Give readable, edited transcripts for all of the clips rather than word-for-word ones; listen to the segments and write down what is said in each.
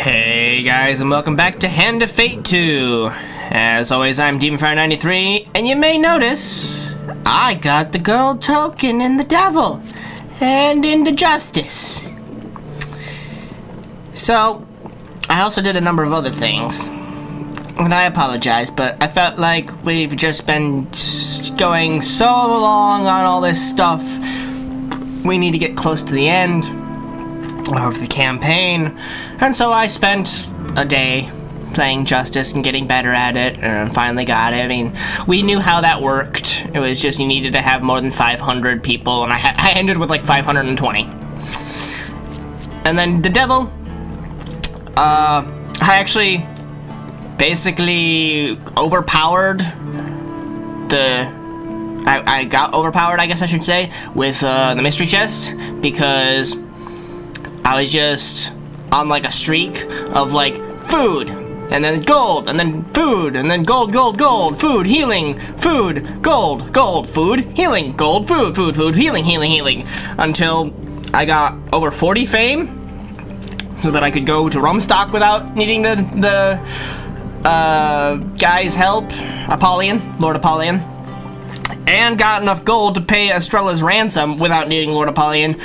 Hey guys, and welcome back to Hand of Fate 2. As always, I'm DemonFire93, and you may notice I got the gold token in the devil and in the justice. So, I also did a number of other things, and I apologize, but I felt like we've just been going so long on all this stuff. We need to get close to the end of the campaign, and so I spent a day playing Justice and getting better at it, and finally got it. I mean, we knew how that worked. It was just you needed to have more than 500 people, and I ended with like 520. And then the devil, I actually basically overpowered I got overpowered, I guess I should say, with the mystery chest, because I was just on like a streak of like food, and then gold, and then food, and then gold, gold, gold, food, healing, food, gold, gold, food, healing, gold, food, food, food, healing, healing, healing, until I got over 40 fame, so that I could go to Rumstock without needing the guy's help, Lord Apollyon. And got enough gold to pay Estrella's ransom without needing Lord Apollyon.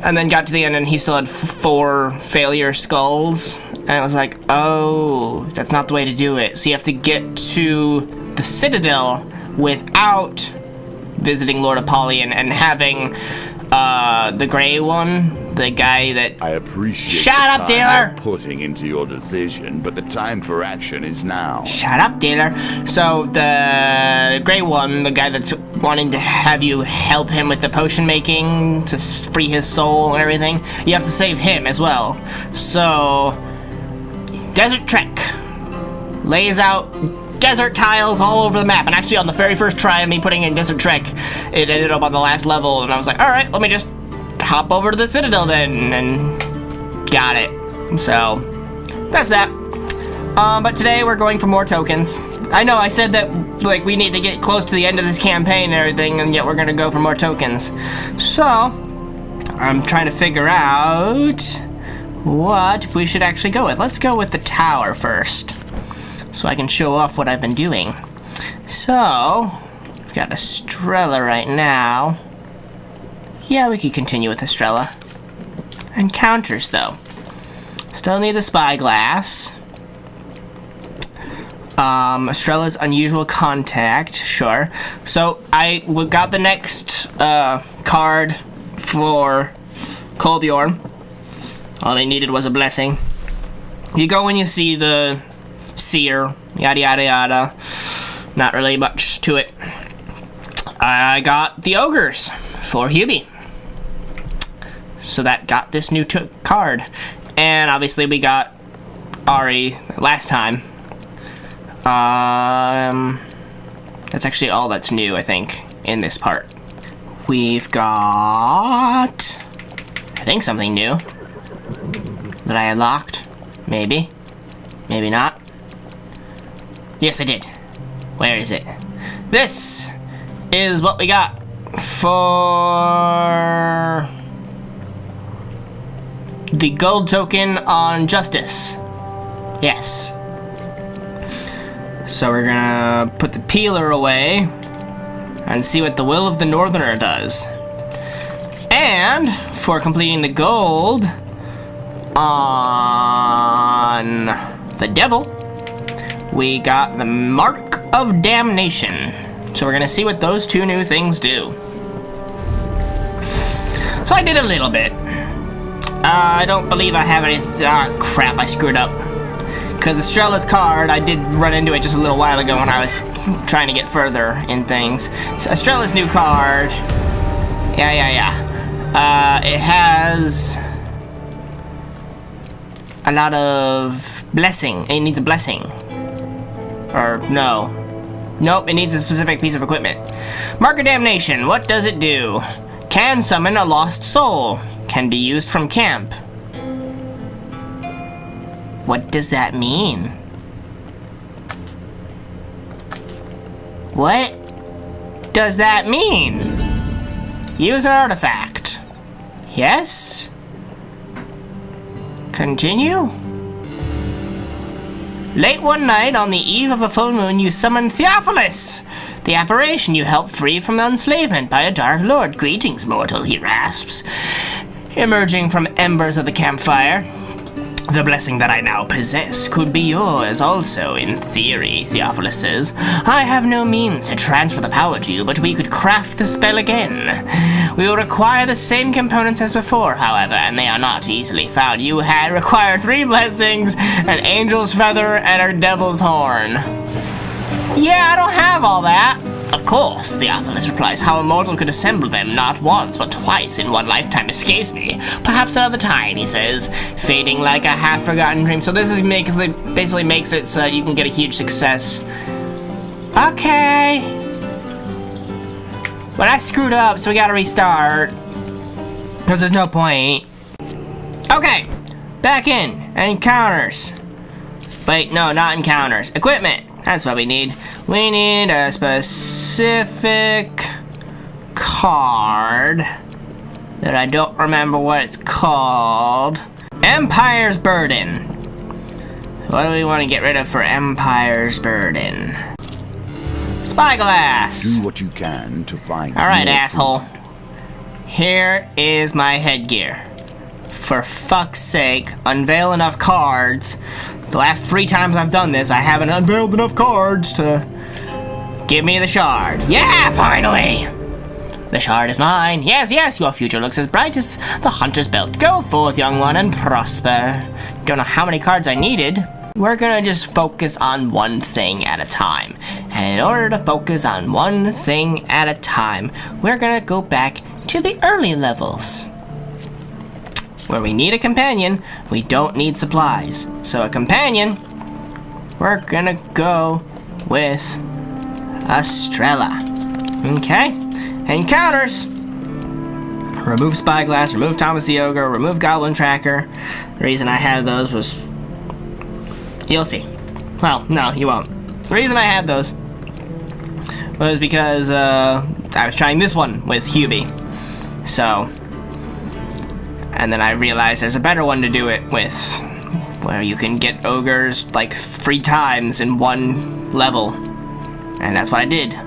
And then got to the end and he still had 4 failure skulls. And I was like, oh, that's not the way to do it. So you have to get to the Citadel without visiting Lord Apollyon and having the gray one, the guy that... I appreciate Shut up, dealer! Putting into your decision, but the time for action is now. Shut up, dealer. So the gray one, the guy that's wanting to have you help him with the potion making to free his soul and everything, you have to save him as well. So Desert Trek lays out desert tiles all over the map, and actually on the very first try of me putting in Desert Trek, it ended up on the last level, and I was like, alright, let me just hop over to the Citadel then, and got it. So that's that. But today we're going for more tokens. I know I said that like we need to get close to the end of this campaign and everything, and yet we're gonna go for more tokens. So I'm trying to figure out what we should actually go with. Let's go with the tower first, so I can show off what I've been doing. So, we've got Estrella right now. Yeah, we could continue with Estrella. Encounters, though. Still need the spyglass. Estrella's unusual contact, sure. So, I got the next card for Kolbjorn. All I needed was a blessing. You go and you see the seer, yada yada yada. Not really much to it. I got the ogres for Hubie, so that got this new card, and obviously we got Ari last time. That's actually all that's new, I think, in this part. We've got, I think, something new that I unlocked. Maybe not. Yes, I did. Where is it? This is what we got for the gold token on Justice. Yes. So we're gonna put the peeler away and see what the Will of the Northerner does. And for completing the gold on the devil, we got the Mark of Damnation. So we're gonna see what those 2 new things do. So I did a little bit. I don't believe I have any... Ah, crap, I screwed up. Because Estrella's card, I did run into it just a little while ago when I was trying to get further in things. So Estrella's new card... Yeah. It has a lot of blessing. It needs a blessing. Or, no. Nope, it needs a specific piece of equipment. Mark of Damnation, what does it do? Can summon a lost soul. Can be used from camp. What does that mean? What does that mean? Use an artifact. Yes? Continue? Late one night, on the eve of a full moon, you summoned Theophilus, the apparition you helped free from enslavement by a dark lord. Greetings, mortal, he rasps, emerging from embers of the campfire. The blessing that I now possess could be yours also, in theory, Theophilus says. I have no means to transfer the power to you, but we could craft the spell again. We will require the same components as before, however, and they are not easily found. You had required 3 blessings, an angel's feather, and a devil's horn. Yeah, I don't have all that. Of course, Theophilus replies. How a mortal could assemble them not once, but twice in one lifetime escapes me. Perhaps another time, he says, fading like a half-forgotten dream. So this is basically makes it so you can get a huge success. Okay. But I screwed up, so we gotta restart. Because there's no point. Okay, back in. Encounters. Wait, no, not encounters. Equipment. That's what we need. We need a specific card that I don't remember what it's called. Empire's Burden. What do we want to get rid of for Empire's Burden? Spyglass. Do what you can to find. Alright, asshole. Here is my headgear. For fuck's sake, unveil enough cards. The last 3 times I've done this, I haven't unveiled enough cards to give me the shard. Yeah, finally! The shard is mine. Yes, yes, your future looks as bright as the hunter's belt. Go forth, young one, and prosper. Don't know how many cards I needed. We're gonna just focus on one thing at a time. And in order to focus on one thing at a time, we're gonna go back to the early levels. Where we need a companion, we don't need supplies. So a companion, we're gonna go with Estrella. Okay? Encounters. Remove Spyglass, remove Thomas the Ogre, remove Goblin Tracker. The reason I had those was... You'll see. Well, no, you won't. The reason I had those was because I was trying this one with Hubie. So... And then I realized there's a better one to do it with, where you can get ogres like 3 times in one level. And that's what I did.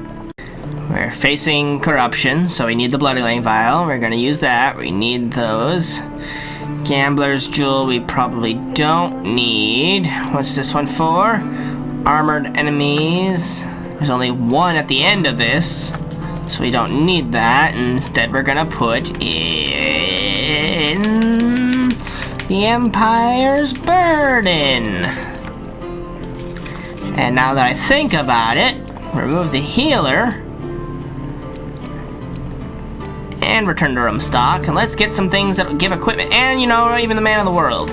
We're facing corruption, so we need the Bloody Lane Vial. We're gonna use that. We need those. Gambler's Jewel we probably don't need. What's this one for? Armored enemies. There's only 1 at the end of this, so we don't need that. Instead, we're gonna put in the Empire's Burden. And now that I think about it, remove the healer and return to room stock, and let's get some things that give equipment and, you know, even the man of the world.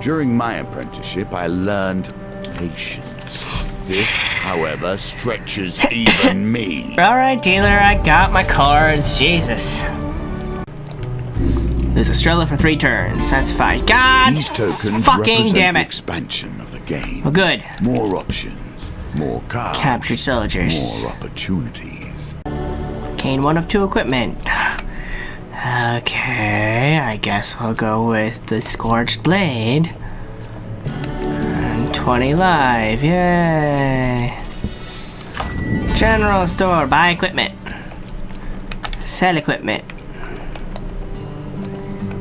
During my apprenticeship, I learned patience. This, however, stretches even me. Alright, dealer, I got my cards. Jesus. Lose Estrella for 3 turns. That's fine. God These tokens fucking damn the it. expansion of the game. Well, good. More options, more cards, Captured soldiers. more opportunities. Gain 1 of 2 equipment. Okay, I guess we'll go with the Scorched Blade. And 20 life, yay! General store, buy equipment. Sell equipment.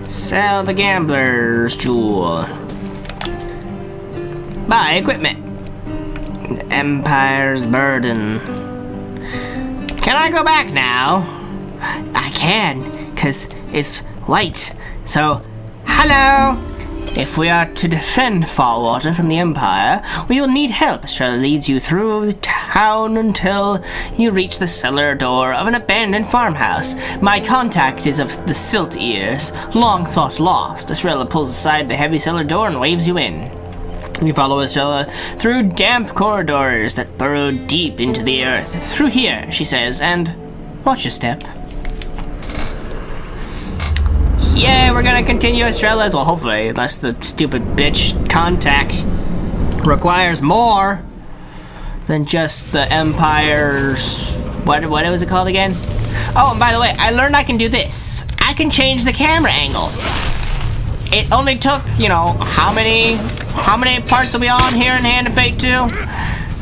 Sell the Gambler's Jewel. Buy equipment. Empire's Burden. Can I go back now? I can, because it's white. So, hello! If we are to defend Fallwater from the Empire, we will need help. Estrella leads you through the town until you reach the cellar door of an abandoned farmhouse. My contact is of the Silt Ears, long thought lost. Estrella pulls aside the heavy cellar door and waves you in. You follow Estrella through damp corridors that burrow deep into the earth. Through here, she says, and watch your step. Yeah, we're gonna continue Estrella's, well, hopefully, unless the stupid bitch contact requires more than just the Empire's... What was it called again? Oh, and by the way, I learned I can do this. I can change the camera angle. it only took, you know, how many parts are we on here in Hand of Fate 2?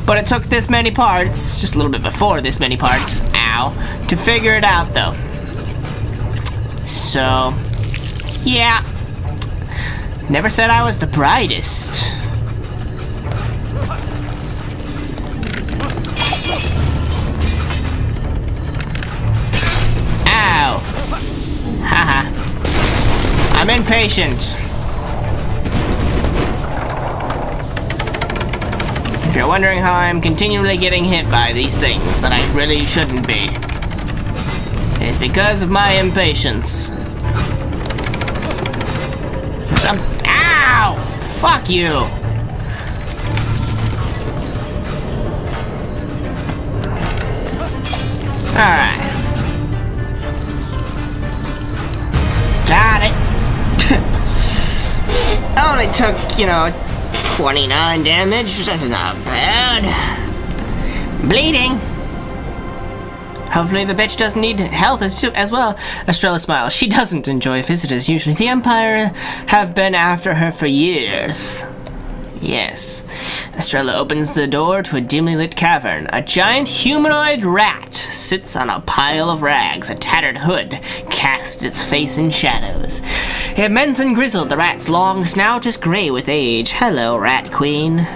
But it took this many parts, just a little bit before this many parts, ow, to figure it out though. So, yeah. Never said I was the brightest. Ow. Haha. I'm impatient. If you're wondering how I'm continually getting hit by these things that I really shouldn't be, it's because of my impatience. Ow! Fuck you! Alright. Got it. Only took, you know, 29 damage. That's not bad. Bleeding. Hopefully the bitch doesn't need health as well. Estrella smiles. She doesn't enjoy visitors usually. The Empire have been after her for years. Yes. Estrella opens the door to a dimly lit cavern. A giant humanoid rat sits on a pile of rags. A tattered hood casts its face in shadows. Immense and grizzled, the rat's long snout is gray with age. Hello, Rat Queen.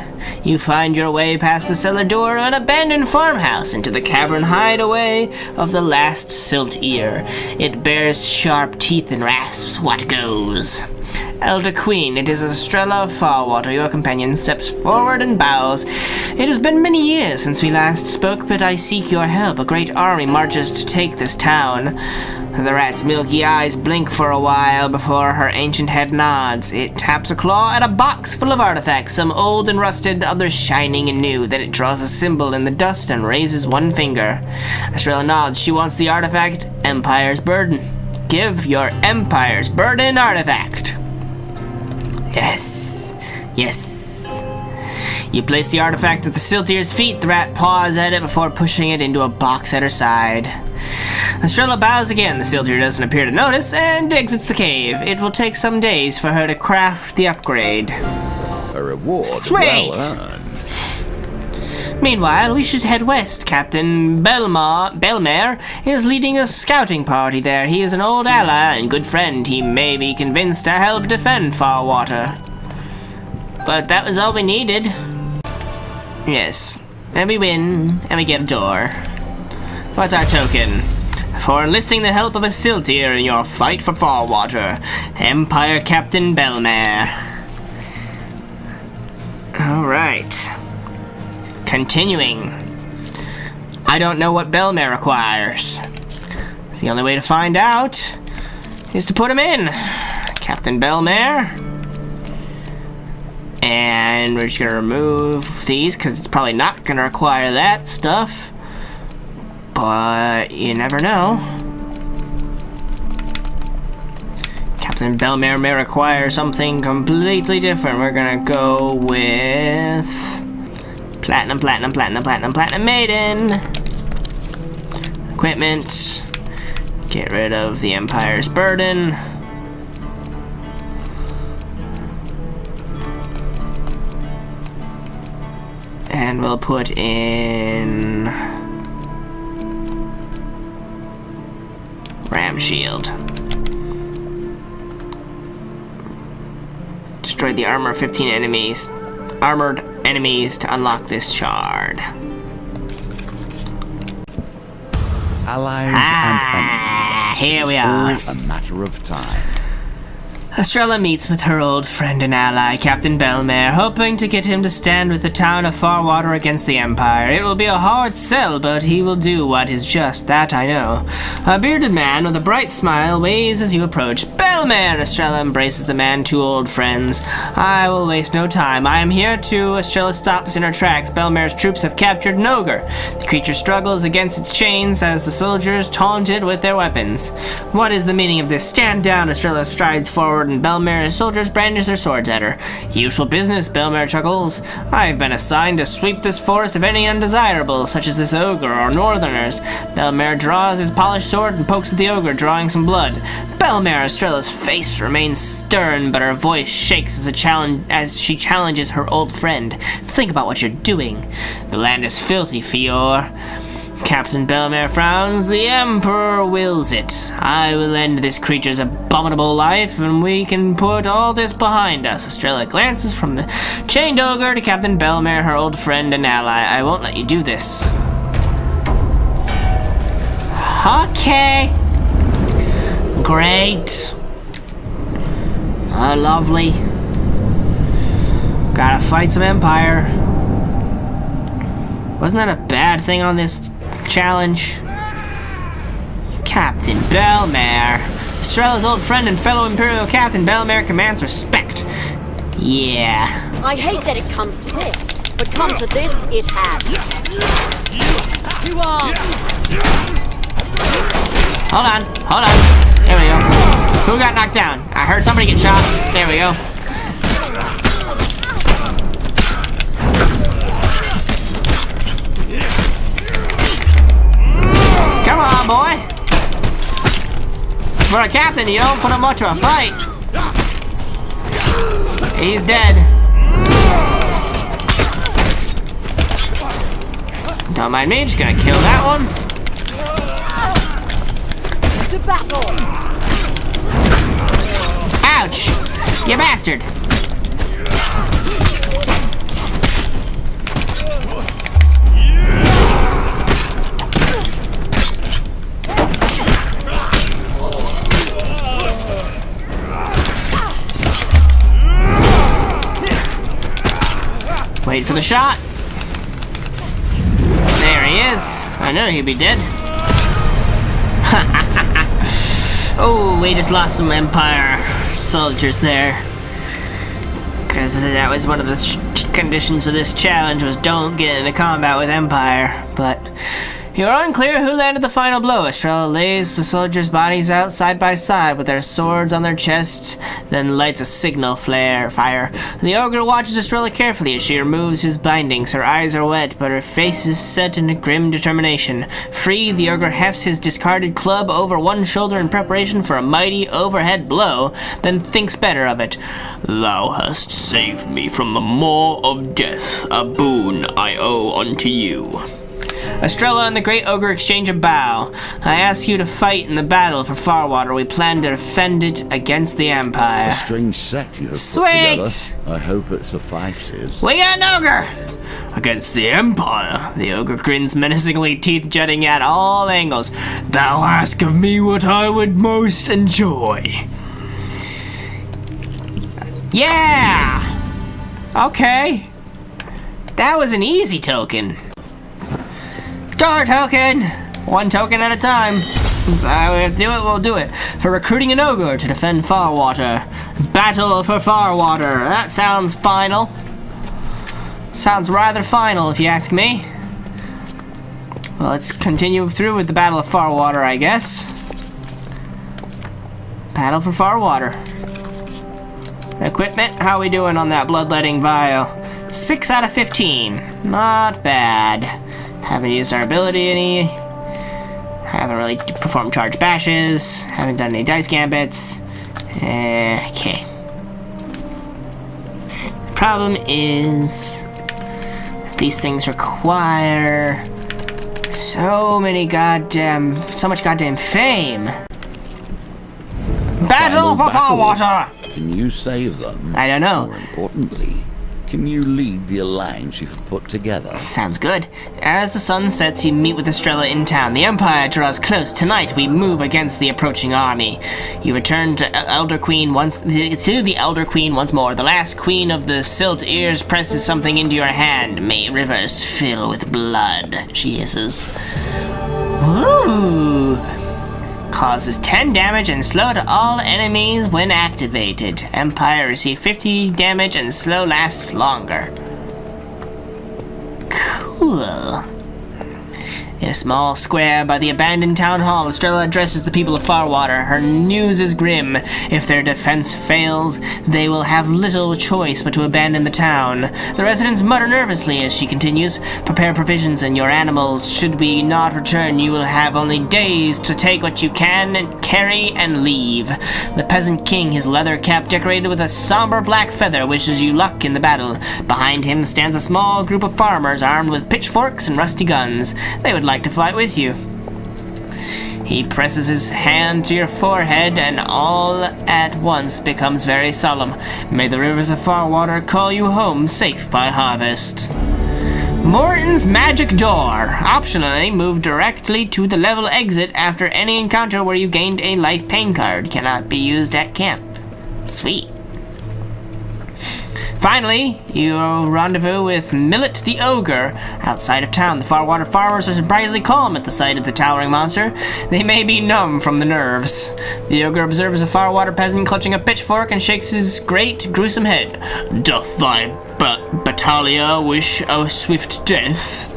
You find your way past the cellar door of an abandoned farmhouse into the cavern hideaway of the last silt ear. It bears sharp teeth and rasps what goes. Elder Queen, it is Estrella of Farwater. Your companion steps forward and bows. It has been many years since we last spoke, but I seek your help. A great army marches to take this town. The rat's milky eyes blink for a while before her ancient head nods. It taps a claw at a box full of artifacts, some old and rusted, others shining and new. Then it draws a symbol in the dust and raises one finger. Estrella nods. She wants the artifact, Empire's Burden. Give your Empire's Burden artifact. Yes. Yes. You place the artifact at the Siltier's feet. The rat paws at it before pushing it into a box at her side. Estrella bows again. The Siltier doesn't appear to notice and exits the cave. It will take some days for her to craft the upgrade. A reward. Sweet. Well earned. Meanwhile, we should head west. Captain Belmare is leading a scouting party there. He is an old ally and good friend. He may be convinced to help defend Farwater. But that was all we needed. Yes. And we win, and we get a door. What's our token? For enlisting the help of a Siltier in your fight for Farwater, Empire Captain Belmare. Alright. Continuing. I don't know what Belmare requires. The only way to find out is to put him in. Captain Belmare. And we're just gonna remove these because it's probably not gonna require that stuff. But you never know. Captain Belmare may require something completely different. We're gonna go with Platinum Maiden. Equipment. Get rid of the Empire's Burden. And we'll put in Ram Shield. Destroy the armor of 15 enemies. Armored enemies to unlock this shard. Allies and enemies. Here we are. All a matter of time. Estrella meets with her old friend and ally, Captain Belmare, hoping to get him to stand with the town of Farwater against the Empire. It will be a hard sell, but he will do what is just, that I know. A bearded man with a bright smile waves as you approach. Belmare! Estrella embraces the man, two old friends. I will waste no time. I am here to... Estrella stops in her tracks. Belmare's troops have captured an ogre. The creature struggles against its chains as the soldiers taunt it with their weapons. What is the meaning of this? Stand down. Estrella strides forward and Belmare's soldiers brandish their swords at her. Usual business, Belmare chuckles. I've been assigned to sweep this forest of any undesirables, such as this ogre or northerners. Belmare draws his polished sword and pokes at the ogre, drawing some blood. Belmare! Estrella's Estrella's face remains stern, but her voice shakes as she challenges her old friend. Think about what you're doing. The land is filthy, Fior. Captain Bellemare frowns. The Emperor wills it. I will end this creature's abominable life, and we can put all this behind us. Estrella glances from the chained ogre to Captain Bellemare, her old friend and ally. I won't let you do this. Okay. Great. Lovely. Gotta fight some Empire. Wasn't that a bad thing on this challenge? Captain Bellemare. Estrella's old friend and fellow Imperial Captain Bellemare commands respect. Yeah. I hate that it comes to this, but come to this it has. 2 arms. Hold on. There we go. Who got knocked down? I heard somebody get shot. There we go. Come on, boy. For a captain, you don't put up much of a fight. He's dead. Don't mind me, just gonna kill that one. To battle. Ouch! You bastard! Wait for the shot. There he is. I knew he'd be dead. Oh, we just lost some Empire soldiers there. Because that was one of the conditions of this challenge, was don't get into combat with Empire. But you're unclear who landed the final blow. Estrella lays the soldiers' bodies out side by side with their swords on their chests, then lights a signal fire. The ogre watches Estrella carefully as she removes his bindings. Her eyes are wet, but her face is set in a grim determination. Freed, the ogre hefts his discarded club over one shoulder in preparation for a mighty overhead blow, then thinks better of it. Thou hast saved me from the maw of death, a boon I owe unto you. Estrella and the Great Ogre exchange a bow. I ask you to fight in the battle for Farwater. We plan to defend it against the Empire. A strange set you have Sweet! put together. I hope it suffices. We got an ogre! Against the Empire. The ogre grins menacingly, teeth jutting at all angles. Thou ask of me what I would most enjoy. Yeah! Okay. That was an easy token. Star token! One token at a time. So we have to do it, we'll do it. For recruiting an ogre to defend Farwater. Battle for Farwater. That sounds final. Sounds rather final, if you ask me. Well, let's continue through with the Battle of Farwater, I guess. Battle for Farwater. Equipment, how we doing on that bloodletting vial? 6 out of 15. Not bad. Haven't used our ability any. Haven't really performed charge bashes. Haven't done any dice gambits. Okay. The problem is these things require so much goddamn fame. Battle for Farwater! Can you save them? I don't know. More importantly, can you lead the alliance you've put together? Sounds good. As the sun sets, you meet with Estrella in town. The Empire draws close. Tonight, we move against the approaching army. You return to the Elder Queen once more. The last queen of the Silt Ears presses something into your hand. May rivers fill with blood, she hisses. Ooh. Causes 10 damage and slow to all enemies when activated. Empire receive 50 damage and slow lasts longer. Cool. In a small square by the abandoned town hall, Estrella addresses the people of Farwater. Her news is grim. If their defense fails, they will have little choice but to abandon the town. The residents mutter nervously as she continues. Prepare provisions and your animals. Should we not return, you will have only days to take what you can and carry and leave. The peasant king, his leather cap decorated with a somber black feather, wishes you luck in the battle. Behind him stands a small group of farmers armed with pitchforks and rusty guns. They would like to fight with you. He presses his hand to your forehead and all at once becomes very solemn. May the rivers of Farwater call you home safe by harvest. Morton's magic door. Optionally, move directly to the level exit after any encounter where you gained a life pain card. Cannot be used at camp. Sweet. Finally, you rendezvous with Millet the Ogre outside of town. The Farwater farmers are surprisingly calm at the sight of the towering monster. They may be numb from the nerves. The Ogre observes a Farwater peasant clutching a pitchfork and shakes his great, gruesome head. Doth thy battalia wish a swift death?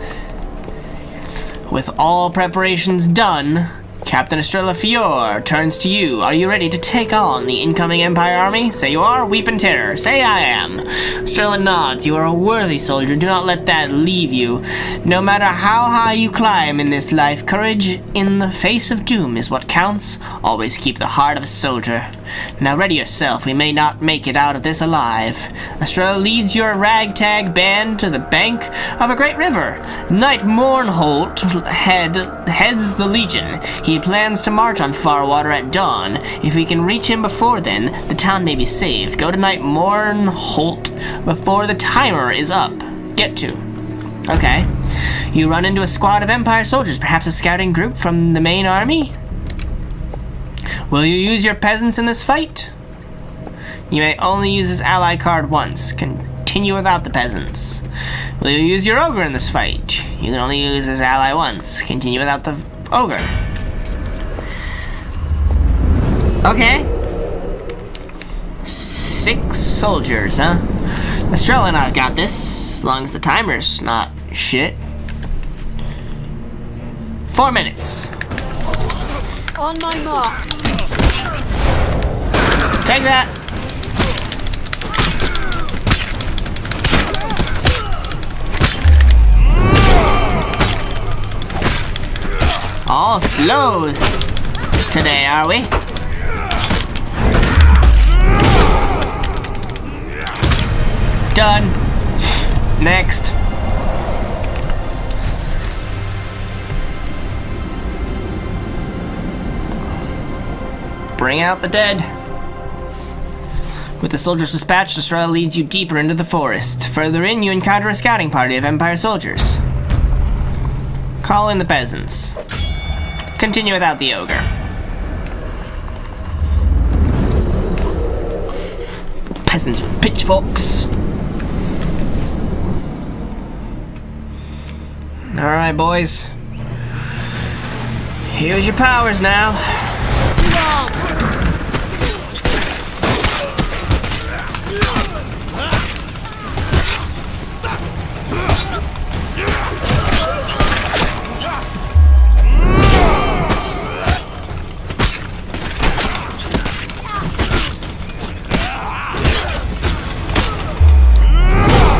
With all preparations done, Captain Estrella Fior turns to you. Are you ready to take on the incoming Empire army? Say you are. Weep in terror. Say I am. Estrella nods. You are a worthy soldier. Do not let that leave you. No matter how high you climb in this life, courage in the face of doom is what counts. Always keep the heart of a soldier. Now ready yourself. We may not make it out of this alive. Estrella leads your ragtag band to the bank of a great river. Knight Mournholt heads the legion. He plans to march on Farwater at dawn. If we can reach him before then, the town may be saved. Go to Knight Mournholt before the timer is up. Get to. Okay. You run into a squad of Empire soldiers, perhaps a scouting group from the main army? Will you use your peasants in this fight? You may only use his ally card once. Continue without the peasants. Will you use your ogre in this fight? You can only use his ally once. Continue without the ogre. Okay. 6 soldiers, huh? Estrella and I got this, as long as the timer's not shit. 4 minutes. On my mark. Take that. All slow today, are we? Done. Next. Bring out the dead. With the soldiers dispatched, Estrella leads you deeper into the forest. Further in, you encounter a scouting party of Empire soldiers. Call in the peasants. Continue without the ogre. Peasants with pitchforks. Alright, boys. Here's your powers now.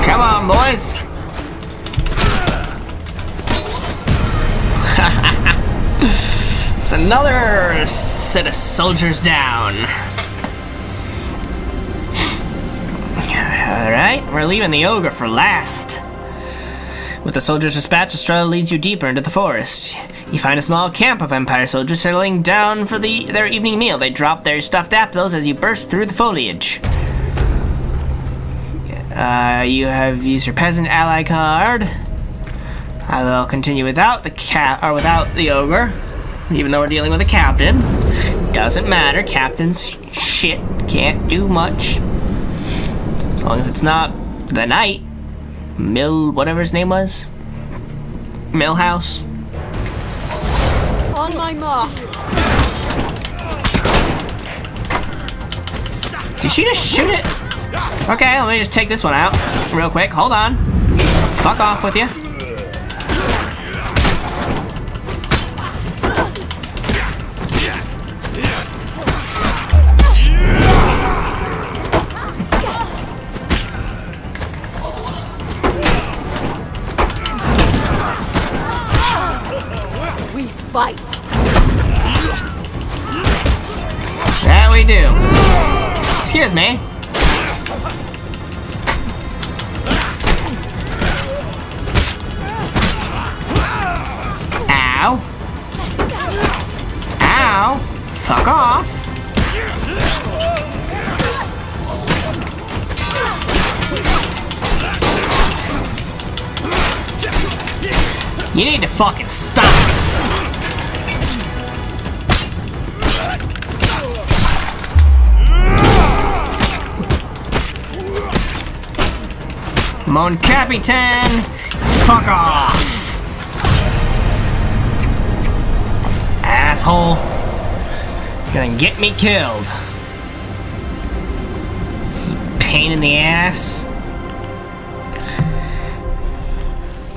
Come on, boys. It's another set of soldiers down. Alright, we're leaving the ogre for last. With the soldiers dispatched, Estrella leads you deeper into the forest. You find a small camp of Empire soldiers settling down for their evening meal. They drop their stuffed apples as you burst through the foliage. You have used your peasant ally card. I will continue without the without the ogre, even though we're dealing with a captain. Doesn't matter. Captain's shit. Can't do much. As long as it's not the knight. Whatever his name was. Millhouse. On my mark. Did she just shoot it? Okay, let me just take this one out real quick. Hold on. Fuck off with you. fight. That we do. Excuse me. Ow. Ow. Fuck off. You need to fucking stop. Mon Capitan, fuck off. Asshole. You're gonna get me killed. Pain in the ass.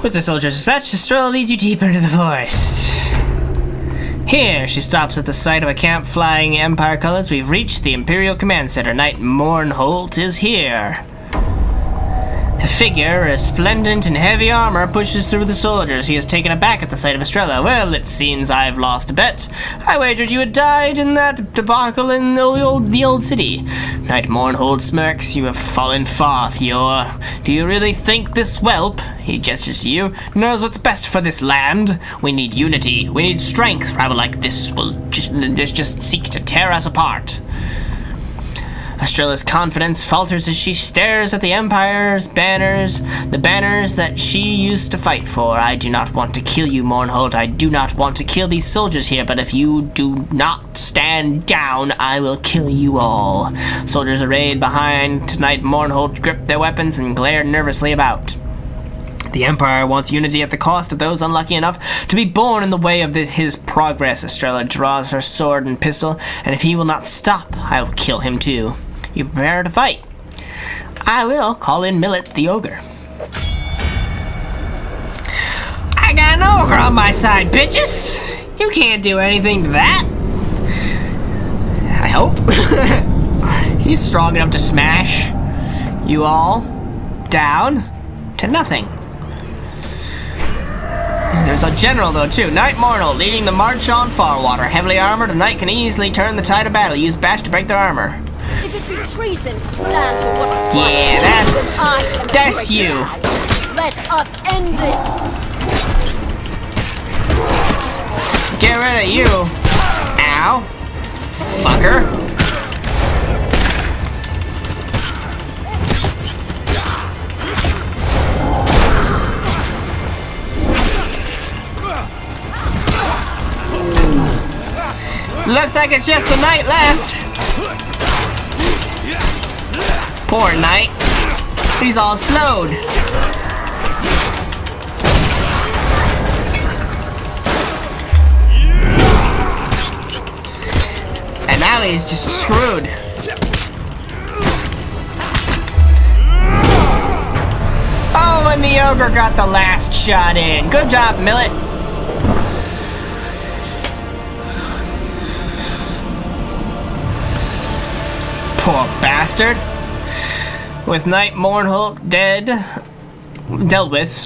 With the soldiers dispatched, Estrella leads you deeper into the forest. Here, she stops at the sight of a camp flying Empire colors. We've reached the Imperial Command Center. Knight Mournholt is here. A figure, resplendent in heavy armor, pushes through the soldiers. He is taken aback at the sight of Estrella. Well, it seems I've lost a bet. I wagered you had died in that debacle in the old city. Knight Mournhold smirks. You have fallen far, Fior. Do you really think this whelp, he gestures to you, knows what's best for this land? We need unity. We need strength. Rabble like this will just seek to tear us apart. Estrella's confidence falters as she stares at the Empire's banners, the banners that she used to fight for. I do not want to kill you, Mournhold. I do not want to kill these soldiers here, but if you do not stand down, I will kill you all. Soldiers arrayed behind Knight Mournhold grip their weapons and glare nervously about. The Empire wants unity at the cost of those unlucky enough to be born in the way of his progress. Estrella draws her sword and pistol, and if he will not stop, I will kill him too. You prepare to fight. I will call in Millet the Ogre. I got an ogre on my side, bitches! You can't do anything to that. I hope. He's strong enough to smash you all down to nothing. There's a general though too. Knight Mournhold leading the march on Farwater. Heavily armored, a knight can easily turn the tide of battle. Use bash to break their armor. If it be treason to stand for what is right, Yeah, that's then you. Let us end this. Get rid of you. Ow. Fucker. Looks like it's just the knight left. Poor knight. He's all slowed. And now he's just screwed. Oh, and the ogre got the last shot in. Good job, Millet. Poor bastard. With Knight Mournhold dealt with,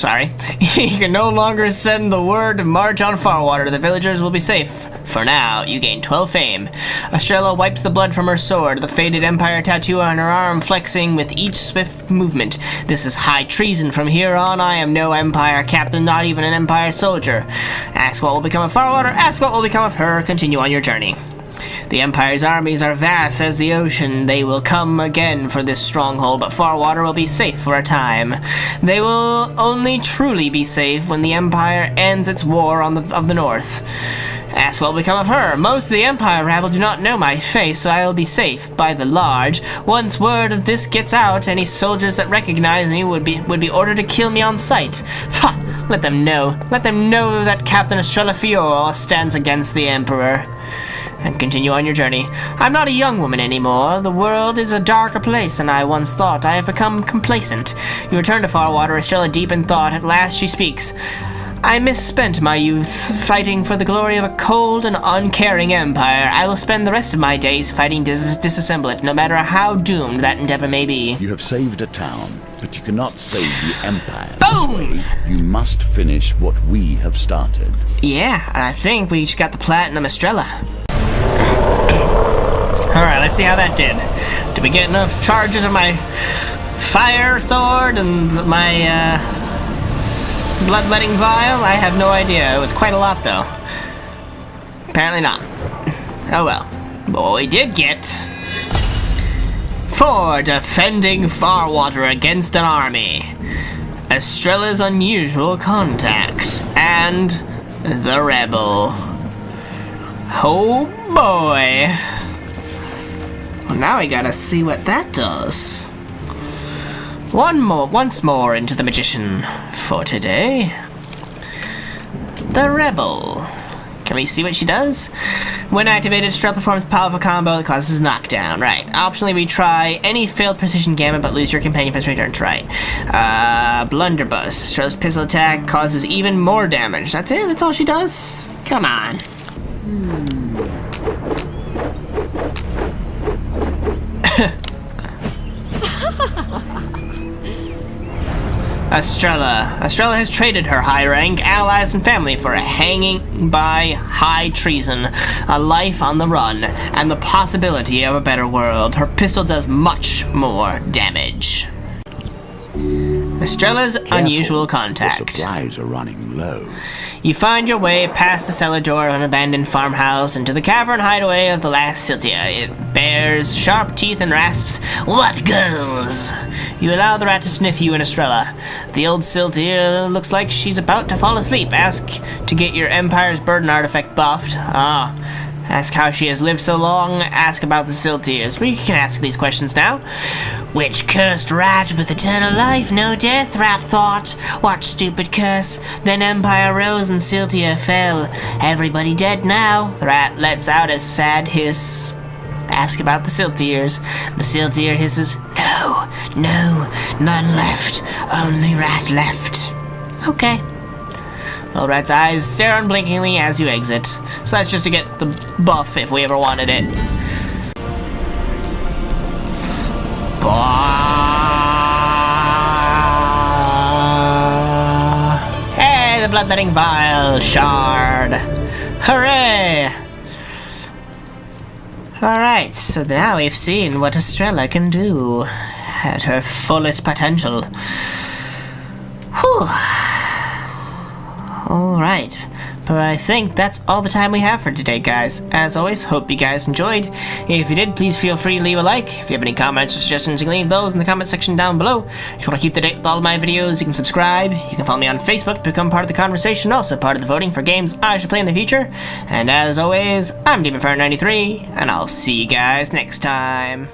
he can no longer send the word to march on Farwater. The villagers will be safe. For now, you gain 12 fame. Estrella wipes the blood from her sword, the faded Empire tattoo on her arm flexing with each swift movement. This is high treason. From here on, I am no Empire captain, not even an Empire soldier. Ask what will become of Farwater, ask what will become of her. Continue on your journey. The Empire's armies are vast as the ocean. They will come again for this stronghold, but Farwater will be safe for a time. They will only truly be safe when the Empire ends its war of the North. Ask what will become of her. Most of the Empire rabble do not know my face, so I will be safe by the large. Once word of this gets out, any soldiers that recognize me would be ordered to kill me on sight. Ha! Let them know. Let them know that Captain Estrella Fior stands against the Emperor. And continue on your journey. I'm not a young woman anymore. The world is a darker place than I once thought. I have become complacent. You return to Farwater, Estrella deep in thought. At last she speaks. I misspent my youth fighting for the glory of a cold and uncaring empire. I will spend the rest of my days fighting to disassemble it, no matter how doomed that endeavor may be. You have saved a town, But you cannot save the Empire Boom! this way. You must finish what we have started. Yeah, and I think we just got the platinum Estrella. Alright, let's see how that did. Did we get enough charges of my fire sword and my bloodletting vial? I have no idea. It was quite a lot though. Apparently not. Oh well. But what we did get... For defending Farwater against an army, Estrella's unusual contact, and the rebel. Oh boy. Well, now we gotta see what that does. Once more into the magician for today. The rebel. Can we see what she does? When activated, Estrella performs a powerful combo that causes knockdown. Right. Optionally, we try any failed precision gambit, but lose your companion for 3 turns. Right. Blunderbuss. Estrella's pistol attack causes even more damage. That's it? That's all she does? Come on. Estrella. Estrella has traded her high rank, allies, and family for a hanging by high treason, a life on the run, and the possibility of a better world. Her pistol does much more damage. Estrella's unusual contact. The supplies are running low. You find your way past the cellar door of an abandoned farmhouse into the cavern hideaway of the last Siltia. It bears sharp teeth and rasps, "What goes?" You allow the rat to sniff you and Estrella. The old Siltia looks like she's about to fall asleep. Ask to get your Empire's Burden artifact buffed. Ask how she has lived so long. Ask about the Siltiers. We can ask these questions now. Which cursed rat with eternal life, no death? Rat thought. What stupid curse? Then Empire rose and Siltia fell. Everybody dead now. The rat lets out a sad hiss. Ask about the Siltiers. The Siltier hisses, "No, no, none left. Only rat left." Okay. Well, rat's eyes stare unblinkingly as you exit. So that's just to get the buff if we ever wanted it. Hey, the bloodletting vial shard. Hooray! Alright, so now we've seen what Estrella can do at her fullest potential. Whew. Alright, but I think that's all the time we have for today, guys. As always, hope you guys enjoyed. If you did, please feel free to leave a like. If you have any comments or suggestions, you can leave those in the comment section down below. If you want to keep up to date with all of my videos, you can subscribe. You can follow me on Facebook to become part of the conversation, also part of the voting for games I should play in the future. And as always, I'm DemonFire93, and I'll see you guys next time.